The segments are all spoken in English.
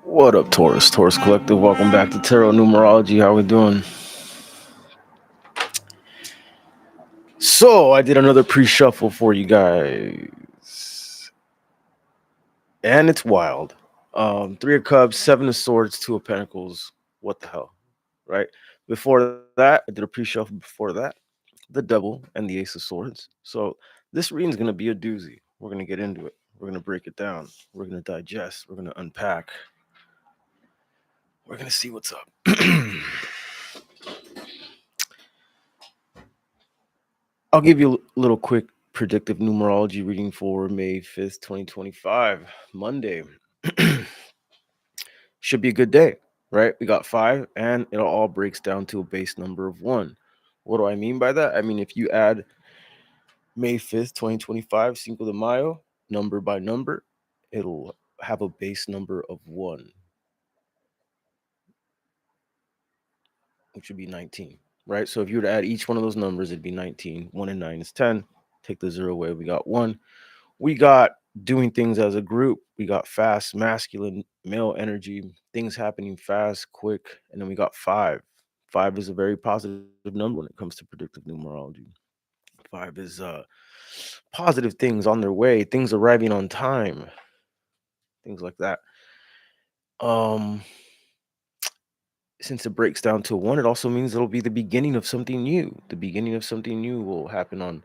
What up, Taurus? Taurus Collective. Welcome back to Tarot Numerology. How we doing? So I did another pre-shuffle for you guys, and it's wild. Three of Cups, Seven of Swords, Two of Pentacles. What the hell, right? Before that, I did a pre-shuffle. Before that, the Devil and the Ace of Swords. So this reading's gonna be a doozy. We're gonna get into it. We're gonna break it down. We're gonna digest. We're gonna unpack. We're gonna see what's up. I'll give you a little quick predictive numerology reading for May 5th, 2025, Monday. Should be a good day, right? We got five, and it all breaks down to a base number of one. What do I mean by that? I mean, if you add May 5th, 2025, Cinco de Mayo, number by number, it'll have a base number of one, which would be 19, right? So if you were to add each one of those numbers, it'd be 19. 1 and 9 is 10. Take the zero away, we got one. We got doing things as a group. We got fast, masculine, male energy, things happening fast, quick. And then we got five. Five is a very positive number when it comes to predictive numerology. Five is positive things on their way, things arriving on time, things like that. Um, since it breaks down to one, it also means it'll be the beginning of something new. The beginning of something new will happen on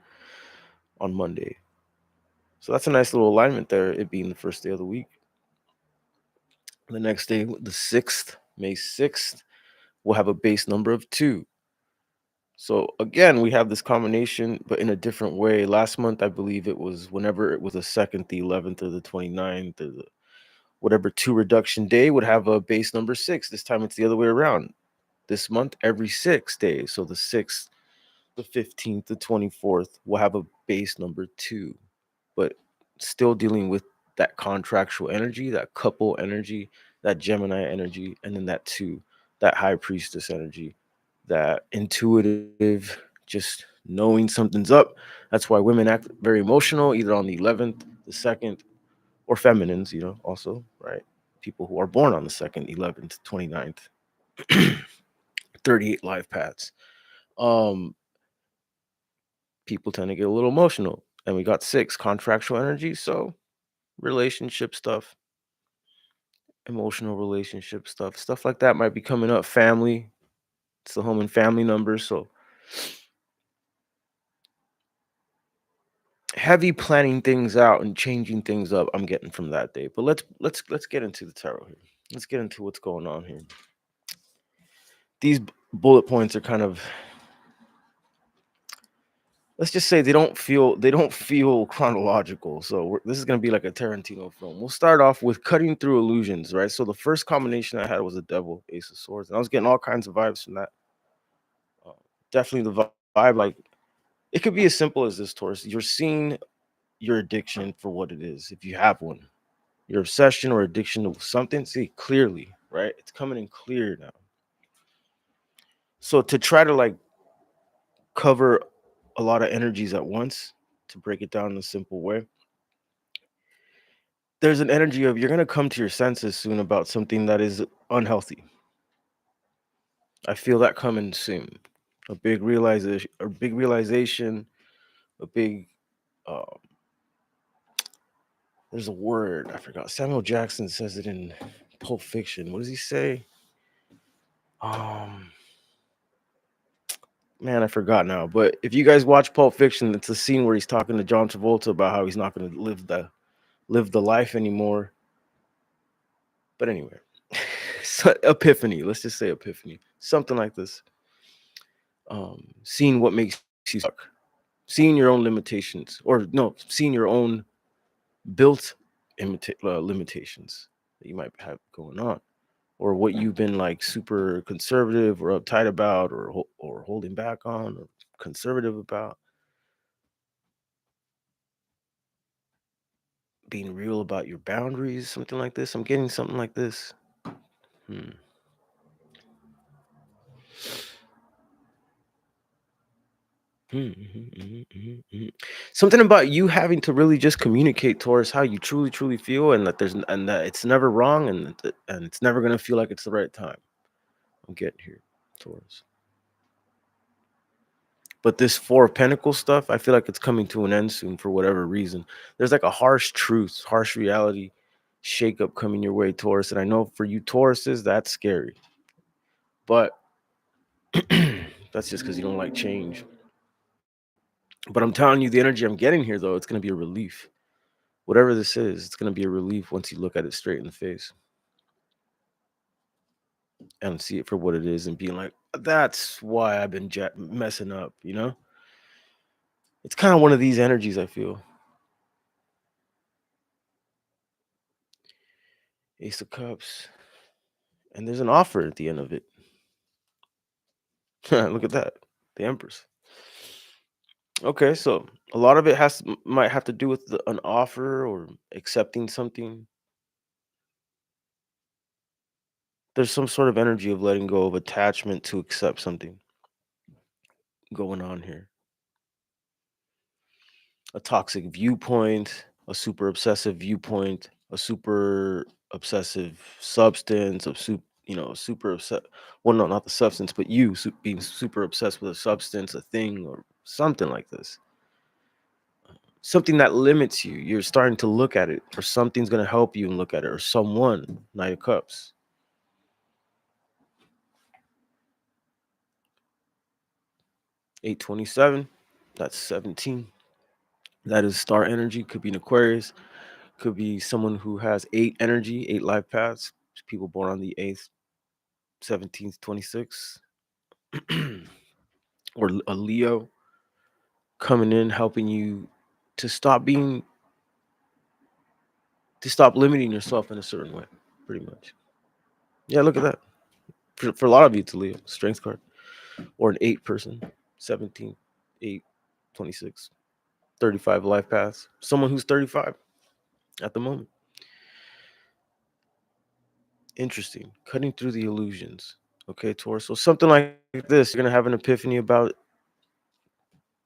Monday. So that's a nice little alignment there, it being the first day of the week. The next day, the 6th, May 6th, we'll have a base number of two. So again, we have this combination, but in a different way. Last month, I believe it was whenever it was the 2nd, the 11th, or the 29th, or whatever two reduction day would have a base number six. This time it's the other way around. This month, every 6 days. So the 6th, the 15th, the 24th will have a base number two, but still dealing with that contractual energy, that couple energy, that Gemini energy, and then that two, that high priestess energy, that intuitive, just knowing something's up. That's why women act very emotional, either on the 11th, the 2nd, or feminines, also, right? People who are born on the 2nd, 11th, 29th, 38 life paths. Um, People tend to get a little emotional. And we got six, contractual energy. So relationship stuff, emotional relationship stuff like that might be coming up. Family, it's the home and family number. So heavy planning things out and changing things up, I'm getting from that day. But let's get into the tarot here. Let's get into what's going on here. These bullet points are kind of, let's just say they don't feel chronological. So this is going to be like a Tarantino film. We'll start off with cutting through illusions, right? So the first combination I had was a Devil, Ace of Swords, and I was getting all kinds of vibes from that. uh, Definitely the vibe, like, it could be as simple as this, Taurus. You're seeing your addiction for what it is, if you have one. Your obsession or addiction to something, see clearly, right? It's coming in clear now. So to try to like cover a lot of energies at once, to break it down in a simple way, there's an energy of you're going to come to your senses soon about something that is unhealthy. I feel that coming soon. A big realization, a big uh, there's a word I forgot. Samuel Jackson says it in Pulp Fiction. What does he say? Um, man, I forgot now. But if you guys watch Pulp Fiction, it's a scene where he's talking to John Travolta about how he's not going to live the life anymore. But anyway, so epiphany. Let's just say epiphany. Something like this. Seeing what makes you stuck, seeing your own limitations, or no, seeing your own built limitations that you might have going on, or what you've been like super conservative or uptight about, or holding back on, or conservative about, being real about your boundaries, something like this. I'm getting something like this. Hmm. Something about you having to really just communicate towards how you truly, truly feel, and that and that it's never wrong, and it's never gonna feel like it's the right time. I'm getting here, Taurus. But this Four of Pentacles stuff, I feel like it's coming to an end soon for whatever reason. There's like a harsh truth, harsh reality shakeup coming your way, Taurus. And I know for you Tauruses, that's scary. But that's just because you don't like change. But I'm telling you, the energy I'm getting here, though, it's going to be a relief. Whatever this is, it's going to be a relief once you look at it straight in the face and see it for what it is and being like, that's why I've been messing up, you know? It's kind of one of these energies, I feel. Ace of Cups. And there's an offer at the end of it. Look at that. The Empress. Okay, so a lot of it might have to do with an offer or accepting something. There's some sort of energy of letting go of attachment to accept something going on here. A toxic viewpoint, a super obsessive viewpoint, a super obsessive substance, super upset. Well, no, not the substance, but being super obsessed with a substance, a thing, or something like this. Something that limits you. You're starting to look at it, or something's going to help you and look at it, or someone. Knight of Cups. 827. That's 17. That is star energy. Could be an Aquarius. Could be someone who has 8 energy, 8 life paths. People born on the 8th, 17th, 26th. Or a Leo coming in, helping you to stop limiting yourself in a certain way, pretty much. Yeah, look at that. For a lot of you, it's a Leo, strength card. Or an 8 person, 17, 8, 26, 35 life paths. Someone who's 35 at the moment. Interesting. Cutting through the illusions. Okay, Taurus. So something like this, you're going to have an epiphany about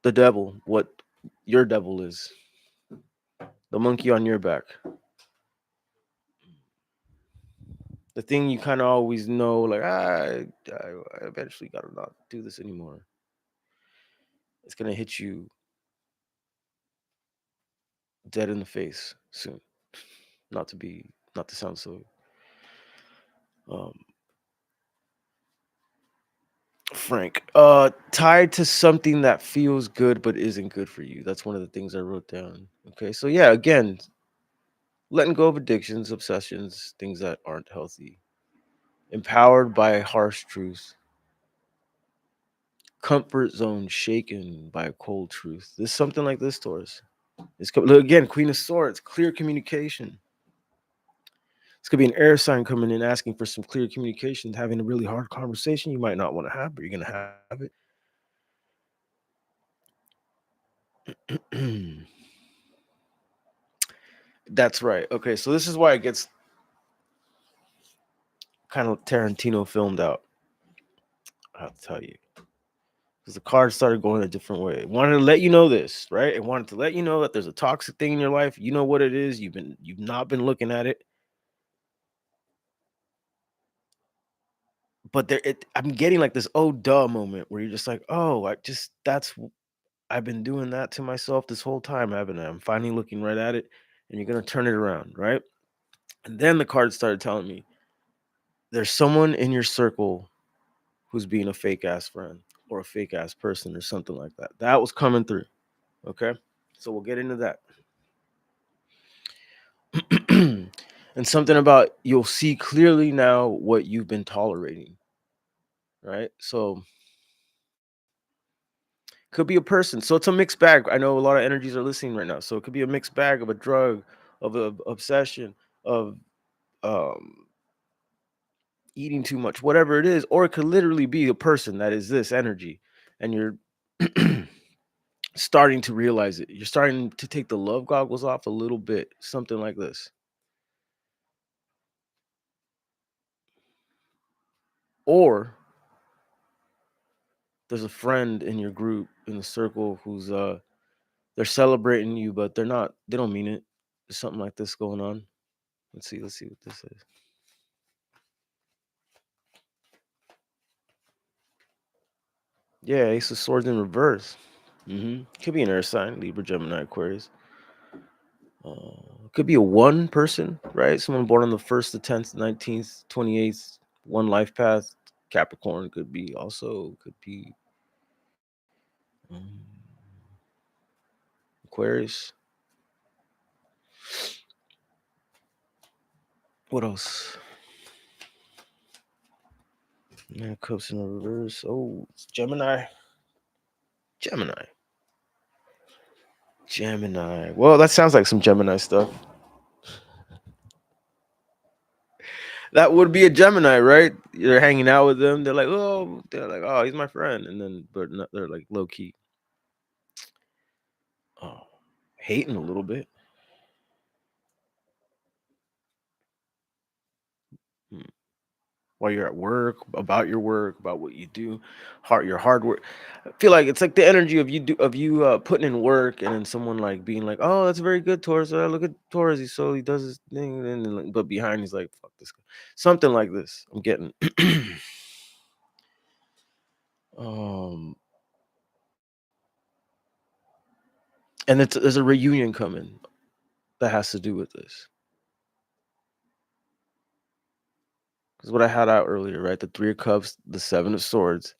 the devil, what your devil is, the monkey on your back. The thing you kind of always know, like, I eventually got to not do this anymore. It's going to hit you dead in the face soon. Not to sound so um, frank. Tied to something that feels good but isn't good for you. That's one of the things I wrote down. Okay, so yeah, again, letting go of addictions, obsessions, things that aren't healthy. Empowered by harsh truths. Comfort zone shaken by a cold truth. There's something like this, Taurus. Look, again, Queen of Swords, clear communication. This could be an air sign coming in asking for some clear communication, having a really hard conversation you might not want to have, but you're going to have it. That's right. Okay, so this is why it gets kind of Tarantino filmed out. I have to tell you. Because the cards started going a different way. It wanted to let you know this, right? It wanted to let you know that there's a toxic thing in your life. You know what it is. You've not been looking at it. But I'm getting like this oh duh moment where you're just like, oh, I've been doing that to myself this whole time, haven't I? I'm finally looking right at it, and you're gonna turn it around, right? And then the cards started telling me there's someone in your circle who's being a fake ass friend or a fake ass person or something like that. That was coming through. Okay. So we'll get into that. And something about you'll see clearly now what you've been tolerating. Right. So could be a person. So it's a mixed bag. I know a lot of energies are listening right now. So it could be a mixed bag of a drug, of a obsession, of um eating too much, whatever it is, or it could literally be a person that is this energy, and you're starting to realize it. You're starting to take the love goggles off a little bit, something like this. Or there's a friend in your group in the circle who's they're celebrating you, but they don't mean it. There's something like this going on. Let's see what this is. Yeah, Ace of Swords in reverse. Could be an air sign, Libra, Gemini, Aquarius. Could be a one person, right? Someone born on the 1st, the 10th, 19th, 28th, one life path. Capricorn could be um, Aquarius. What else? Yeah, Cups in reverse. Oh, it's Gemini. Gemini. Gemini. Well, that sounds like some Gemini stuff. That would be a Gemini, right? You're hanging out with them. They're like, oh, he's my friend, and then but not, they're like low key, oh, hating a little bit. Hmm. While you're at work, about your work, about what you do, your hard work. I feel like it's like the energy of you putting in work, and then someone like being like, "Oh, that's very good, Taurus. Look at Taurus. He does his thing," and then, but behind he's like, "Fuck this guy." Something like this. I'm getting. um, and there's a reunion coming that has to do with this. Because what I had out earlier, right? The Three of Cups, the Seven of Swords,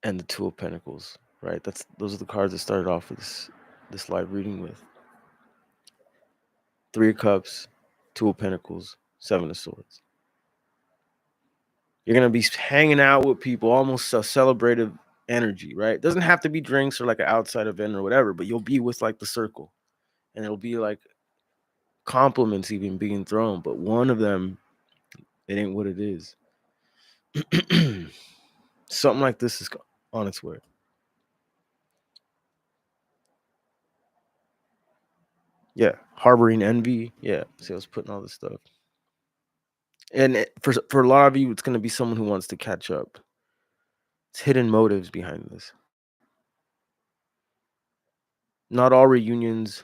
and the Two of Pentacles, right? Those are the cards that started off with this live reading with. Three of Cups, Two of Pentacles, Seven of Swords. You're gonna be hanging out with people, almost a celebrative energy, right? It doesn't have to be drinks or like an outside event or whatever, but you'll be with like the circle, and it'll be like compliments even being thrown. But one of them, it ain't what it is. Something like this is on its way. Yeah, harboring envy. Yeah, see, I was putting all this stuff. And for a lot of you, it's going to be someone who wants to catch up. It's hidden motives behind this. Not all reunions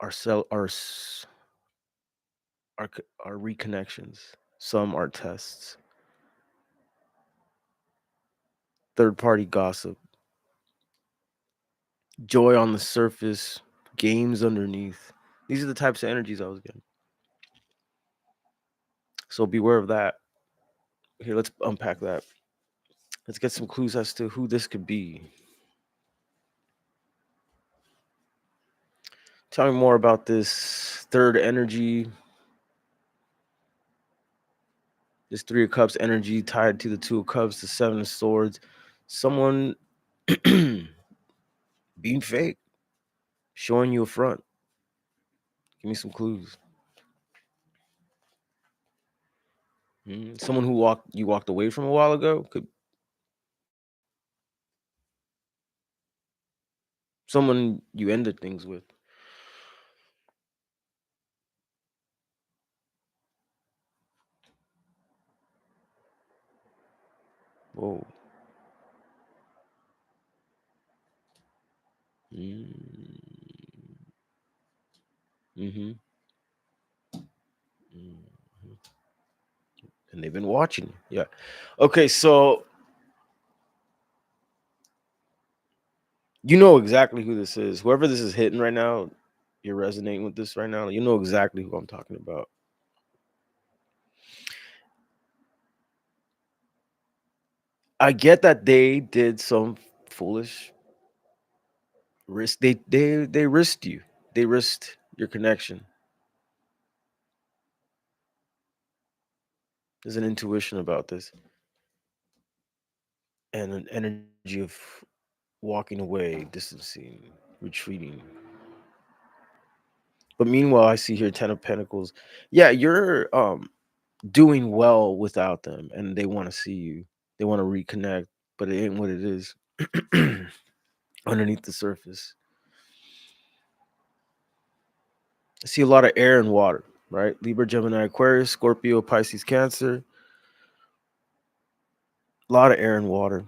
are sell are reconnections. Some are tests. Third party gossip, joy on the surface, games underneath. These are the types of energies I was getting. So beware of that. Here, let's unpack that. Let's get some clues as to who this could be. Tell me more about this third energy, this Three of Cups energy tied to the Two of Cups, the Seven of Swords. Someone being fake, showing you a front. Give me some clues. Someone who walked away from a while ago. Could someone you ended things with. Whoa. Mm-hmm. Mm-hmm. And they've been watching you. Yeah. Okay, so you know exactly who this is. Whoever this is hitting right now, you're resonating with this right now. You know exactly who I'm talking about. I get that they did some foolish risk. They risked you. They risked your connection. There's an intuition about this and an energy of walking away, distancing, retreating. But meanwhile, I see here Ten of Pentacles. Yeah, you're doing well without them, and they want to see you. They want to reconnect, but it ain't what it is underneath the surface. I see a lot of air and water, right? Libra, Gemini, Aquarius, Scorpio, Pisces, Cancer. A lot of air and water.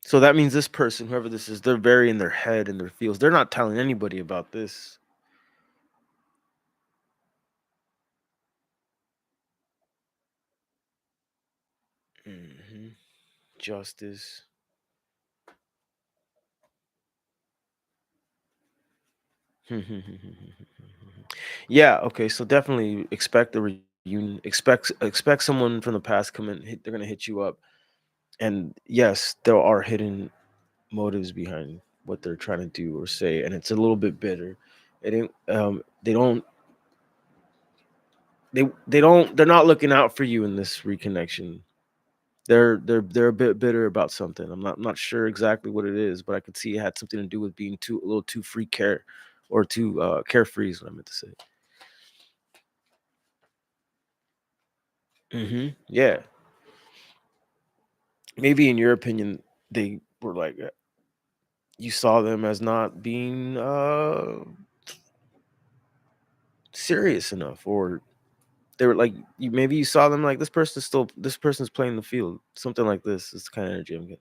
So that means this person, whoever this is, they're very in their head and their feels. They're not telling anybody about this. Hmm. Justice. Yeah. Okay. So definitely expect a reunion. Expect someone from the past come in. They're gonna hit you up. And yes, there are hidden motives behind what they're trying to do or say, and it's a little bit bitter. It ain't. They don't. They don't. They're not looking out for you in this reconnection. They're a bit bitter about something. I'm not sure exactly what it is, but I could see it had something to do with being too a little too free care or too carefree is what I meant to say. Yeah, maybe in your opinion, they were like you saw them as not being serious enough, or they were like you. Maybe you saw them like this person's playing the field. Something like this is the kind of energy I'm getting.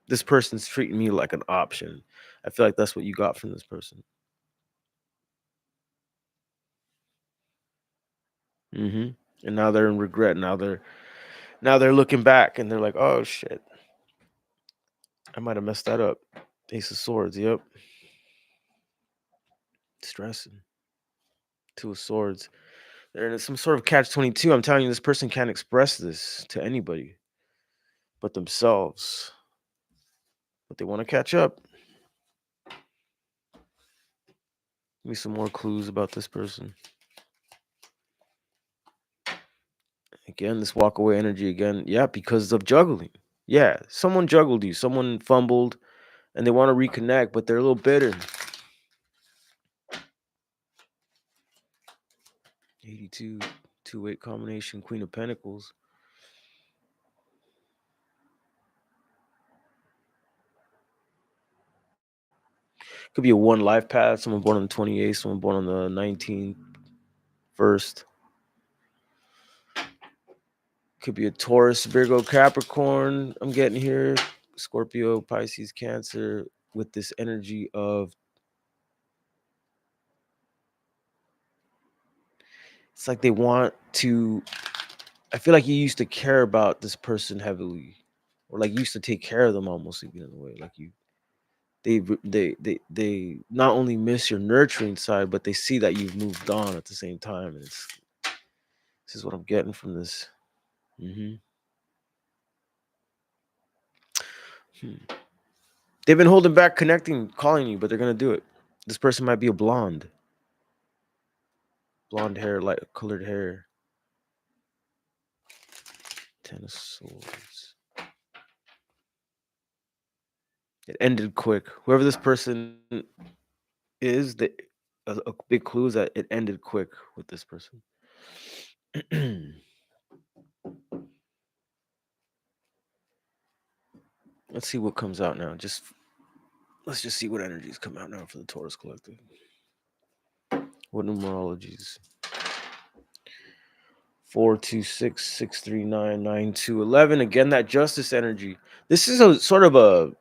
This person's treating me like an option. I feel like that's what you got from this person. Hmm. And now they're in regret. Now they're looking back and they're like, oh shit, I might have messed that up. Ace of Swords. Yep, stressing. Two of Swords. They're in some sort of catch 22. I'm telling you, this person can't express this to anybody but themselves. But they want to catch up. Give me some more clues about this person. Again, this walk away energy again. Yeah, because of juggling. Yeah, someone juggled you. Someone fumbled and they want to reconnect, but they're a little bitter. 82, 2-8 combination, Queen of Pentacles. Could be a one life path. Someone born on the 28th, someone born on the 19th, first. Could be a Taurus, Virgo, Capricorn. I'm getting here. Scorpio, Pisces, Cancer, with this energy of it's like they want to. I feel like you used to care about this person heavily, or like you used to take care of them almost even in a way. Like you, they not only miss your nurturing side, but they see that you've moved on at the same time. And this is what I'm getting from this. Hmm. They've been holding back connecting, calling you, but they're gonna do it. This person might be a blonde hair, light colored hair. Ten of Swords. It ended quick. Whoever this person is, a big clue is that it ended quick with this person. Let's see what comes out now. Let's just see what energies come out now for the Taurus collective. What numerologies? 426 639 9211. Again, that justice energy. This is a sort of a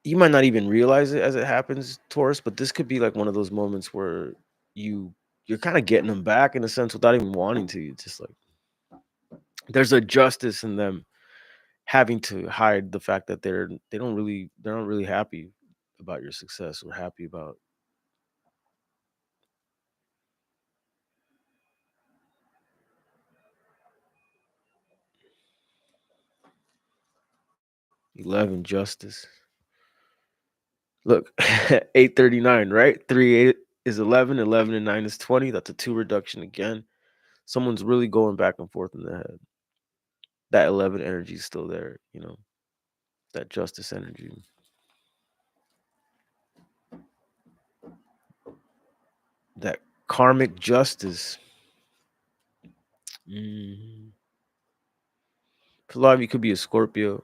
you might not even realize it as it happens, Taurus, but this could be like one of those moments where you you're kind of getting them back in a sense without even wanting to. It's just like there's a justice in them having to hide the fact that they're not really happy about your success or happy about 11 justice. Look, 839, right? 3 8 is 11, 11 and 9 is 20. That's a 2 reduction again. Someone's really going back and forth in their head. That 11 energy is still there, that justice energy. That karmic justice. Mhm. For a lot of you could be a Scorpio.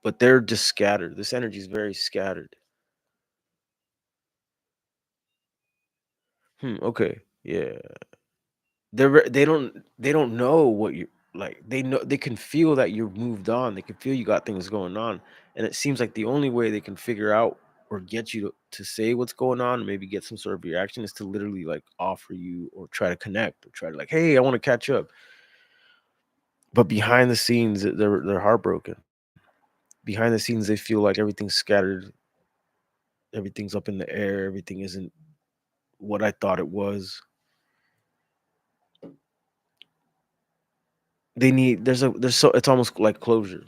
but they're just scattered. This energy is very scattered. Okay. Yeah. They don't know what you like. They know they can feel that you've moved on. They can feel you got things going on. And it seems like the only way they can figure out or get you to say what's going on, maybe get some sort of reaction, is to literally like offer you or try to connect or try to like, hey, I want to catch up. But behind the scenes, they're heartbroken. Behind the scenes, they feel like everything's scattered, everything's up in the air, everything isn't what I thought it was. They need there's so it's almost like closure.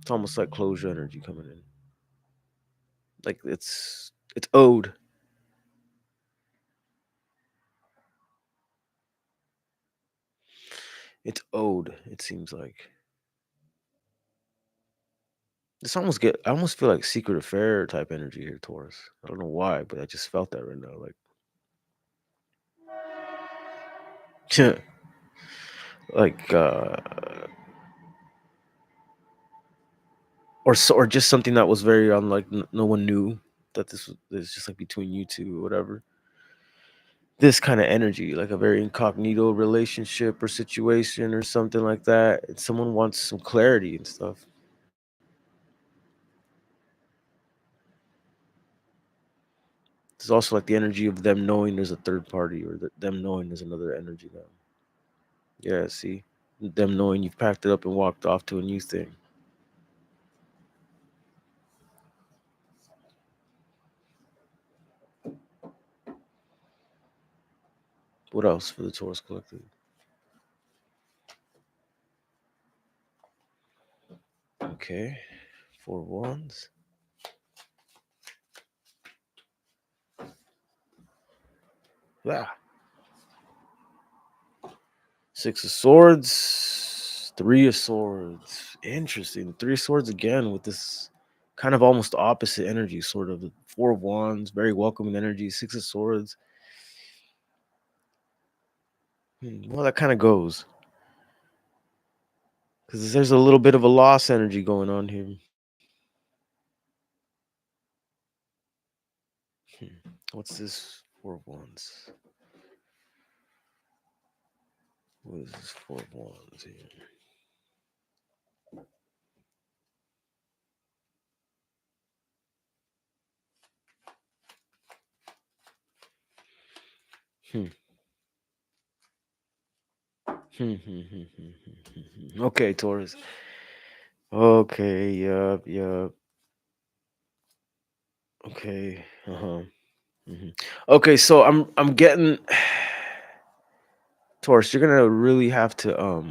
It's almost like closure energy coming in. Like it's owed. It's owed. It seems like I almost feel like secret affair type energy here, Taurus. I don't know why, but I just felt that right now. Like or just something that was very unlike no one knew that this just like between you two or whatever. This kind of energy, like a very incognito relationship or situation or something like that. And someone wants some clarity and stuff. There's also like the energy of them knowing there's a third party or them knowing there's another energy now. Yeah, see? Them knowing you've packed it up and walked off to a new thing. What else for the Taurus Collective? Okay. Four of Wands. Yeah. Six of Swords. Three of Swords. Interesting. Three of Swords again with this kind of almost opposite energy, sort of. The Four of Wands, very welcoming energy. Six of Swords. Well, that kind of goes. Because there's a little bit of a loss energy going on here. What's this Four of Wands? What is this Four of Wands here? Hmm. Okay, Taurus. Okay, yup, yup. Okay, uh-huh. Okay, so I'm getting Taurus, you're gonna really have to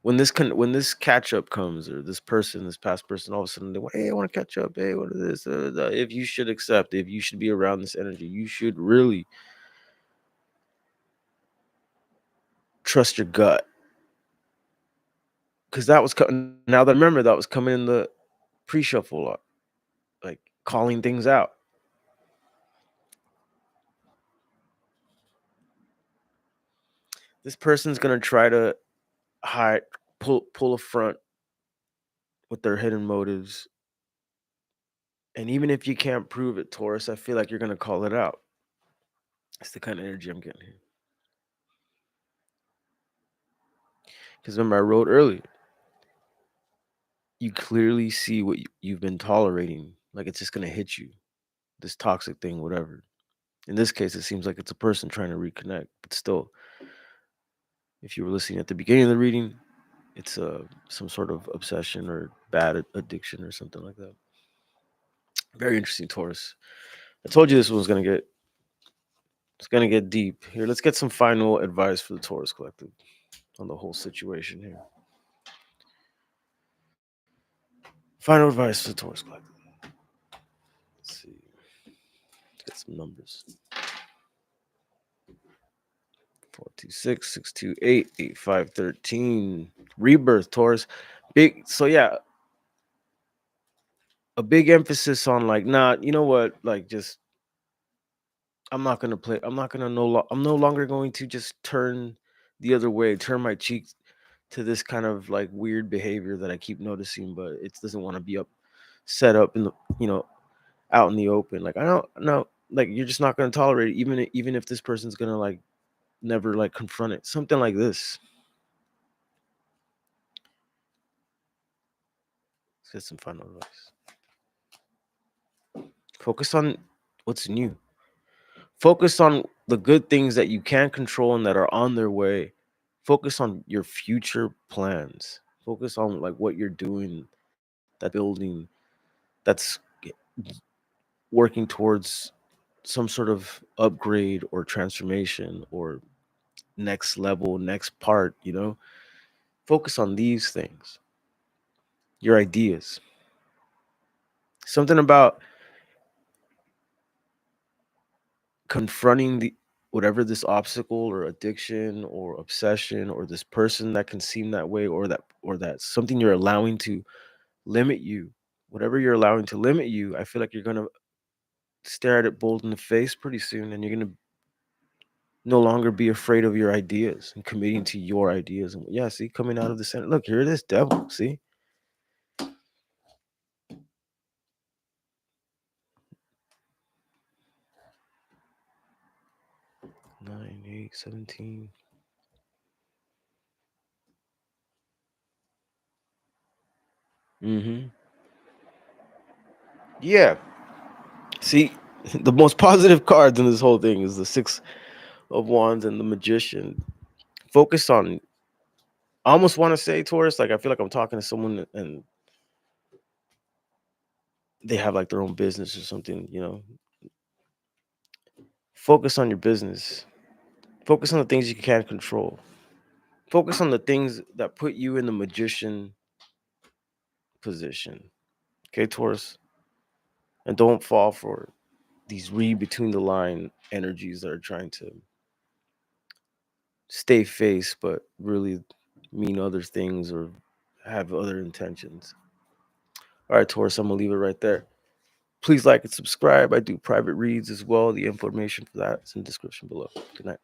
when this catch up comes or this past person, all of a sudden they want, hey, I want to catch up, hey, what is this? If you should accept, if you should be around this energy, you should really trust your gut. Because that was now that I remember that was coming in the pre-shuffle a lot, like calling things out. This person's gonna try to hide, pull a front with their hidden motives. And even if you can't prove it, Taurus, I feel like you're gonna call it out. It's the kind of energy I'm getting here. Because remember, I wrote earlier, you clearly see what you've been tolerating. Like it's just gonna hit you. This toxic thing, whatever. In this case, it seems like it's a person trying to reconnect. But still, if you were listening at the beginning of the reading, it's some sort of obsession or bad addiction or something like that. Very interesting, Taurus. I told you this one's gonna get it's gonna get deep. Here, let's get some final advice for the Taurus Collective on the whole situation here. Final advice for the Taurus Collective. Let's see. Let's get some numbers. 426 628 8513. Rebirth, Taurus. Big so yeah, a big emphasis on like, nah, you know what? Like just I'm not gonna play. I'm not gonna I'm no longer going to just turn the other way, turn my cheek to this kind of like weird behavior that I keep noticing, but it doesn't want to be set up in the, you know, out in the open. Like I don't know, like you're just not going to tolerate it, even if this person's going to like never like confront it. Something like this. Let's get some final advice. Focus on what's new. Focus on the good things that you can control and that are on their way. Focus on your future plans. Focus on like what you're doing, that building, that's working towards some sort of upgrade or transformation or next level, next part, you know? Focus on these things, your ideas. Something about confronting the whatever this obstacle or addiction or obsession or this person that can seem that way, or that something you're allowing to limit you. Whatever you're allowing to limit you, I feel like you're going to stare at it bold in the face pretty soon, and you're going to no longer be afraid of your ideas and committing to your ideas. And yeah, see, coming out of the center. Look, here it is, devil. See? 9, 8, 17. Mm-hmm. Yeah. See, the most positive cards in this whole thing is the Six of Wands and the Magician. Focus on, I almost want to say, Taurus, like I feel like I'm talking to someone and they have like their own business or something, you know. Focus on your business. Focus on the things you can control. Focus on the things that put you in the magician position. Okay, Taurus? And don't fall for these read between the line energies that are trying to stay face but really mean other things or have other intentions. All right, Taurus, I'm gonna leave it right there. Please like and subscribe. I do private reads as well. The information for that is in the description below. Good night.